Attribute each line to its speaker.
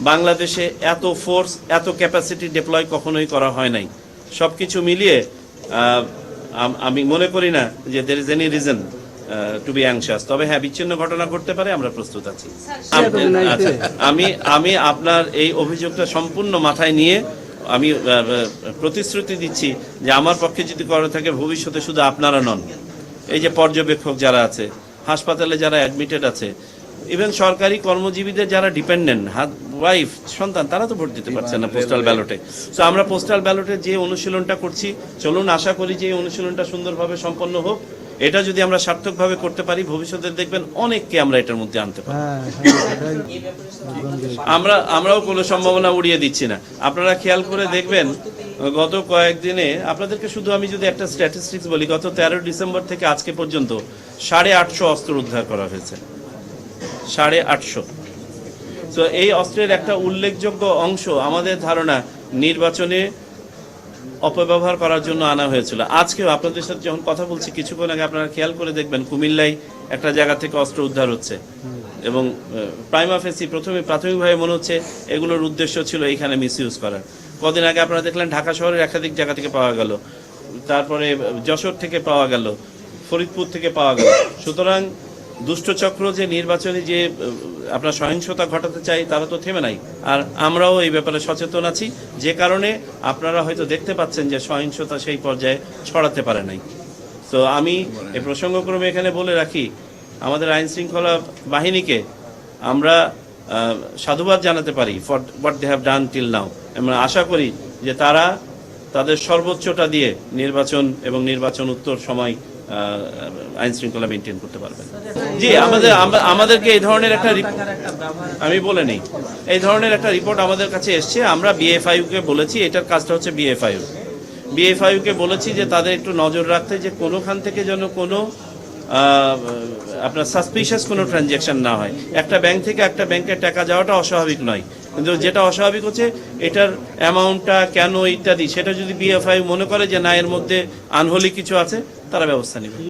Speaker 1: বাংলাদেশে এত ফোর্স, এত ক্যাপাসিটি ডিপ্লয় কখনোই করা হয় নাই। সব কিছু মিলিয়ে আমি মনে করি না যে there is any reason to be anxious. তবে হ্যাঁ, বিচ্ছিন্ন ঘটনা ঘটতে পারে, আমরা প্রস্তুত আছি। আচ্ছা, আমি আপনার এই অভিযোগটা সম্পূর্ণ মাথায় নিয়ে আমি প্রতিশ্রুতি দিচ্ছি যে আমার পক্ষে যদি করা থাকে ভবিষ্যতে শুধু আপনারা নন, এই যে পর্যবেক্ষক যারা আছে, হাসপাতালে যারা অ্যাডমিটেড আছে, ইভেন সরকারি কর্মজীবীদের যারা ডিপেন্ডেন্ট, ওয়াইফ, সন্তান, তারা তো ভোট দিতে পারছে না পোস্টাল ব্যালটে। তো আমরা পোস্টাল ব্যালটে যে অনুশীলনটা করছি, চলুন আশা করি যে এই অনুশীলনটা সুন্দরভাবে সম্পন্ন হোক। এটা যদি আমরা সার্থকভাবে করতে পারি, ভবিষ্যতে দেখবেন অনেককে আমরা এটার মধ্যে আনতে পারি। আমরাও কোনো সম্ভাবনা উড়িয়ে দিচ্ছি না। আপনারা খেয়াল করে দেখবেন গত কয়েকদিনে, আপনাদেরকে শুধু আমি যদি একটা স্ট্যাটিস্টিক্স বলি, গত 13 ডিসেম্বর থেকে আজকে পর্যন্ত 850 অস্ত্র উদ্ধার করা হয়েছে। 850। তো এই অস্ত্রের একটা উল্লেখযোগ্য অংশ আমাদের ধারণা নির্বাচনে অপব্যবহার করার জন্য আনা হয়েছিল। আজকেও আপনাদের সাথে যখন কথা বলছি, কিছুক্ষণ আগে আপনারা খেয়াল করে দেখবেন কুমিল্লায় একটা জায়গা থেকে অস্ত্র উদ্ধার হচ্ছে, এবং প্রাইমা ফেসি প্রাথমিকভাবে মনে হচ্ছে এগুলোর উদ্দেশ্য ছিল এখানে মিসইউজ করার। কদিন আগে আপনারা দেখলেন ঢাকা শহরের একাধিক জায়গা থেকে পাওয়া গেল, তারপরে যশোর থেকে পাওয়া গেল, ফরিদপুর থেকে পাওয়া গেল। সুতরাং দুষ্টচক্র যে নির্বাচনে যে আপনার সহিংসতা ঘটাতে চাই, তারা তো থেমে নাই। আর আমরাও এই ব্যাপারে সচেতন আছি, যে কারণে আপনারা হয়তো দেখতে পাচ্ছেন যে সহিংসতা সেই পর্যায়ে ছড়াতে পারে নাই। তো আমি এই প্রসঙ্গক্রমে এখানে বলে রাখি, আমাদের আইন শৃঙ্খলা বাহিনীকে আমরা সাধুবাদ জানাতে পারি for what they have done till now. আমরা আশা করি যে তারা তাদের সর্বোচ্চটা দিয়ে নির্বাচন এবং নির্বাচন উত্তর সময় আইন শৃঙ্খলা মেনটেন করতে পারবেন। জি, আমাদেরকে এই ধরনের একটা, আমি বলে নেই, এই ধরনের একটা রিপোর্ট আমাদের কাছে এসছে। আমরা বিএফআইউকে বলেছি, এটার কাজটা হচ্ছে বিএফআইউকে বলেছি যে তাদের একটু নজর রাখতে, যে কোনোখান থেকে যেন কোনো আপনার সাসপিশিয়াস কোনো ট্রানজ্যাকশন না হয়। একটা ব্যাংক থেকে একটা ব্যাংকে টাকা যাওয়াটা অস্বাভাবিক নয়, কিন্তু যেটা অস্বাভাবিক হচ্ছে এটার অ্যামাউন্টটা কেন ইত্যাদি, সেটা যদি বিএফআইউ মনে করে যে না, এর মধ্যে আনহোলি কিছু আছে, তারা ব্যবস্থা নেবে।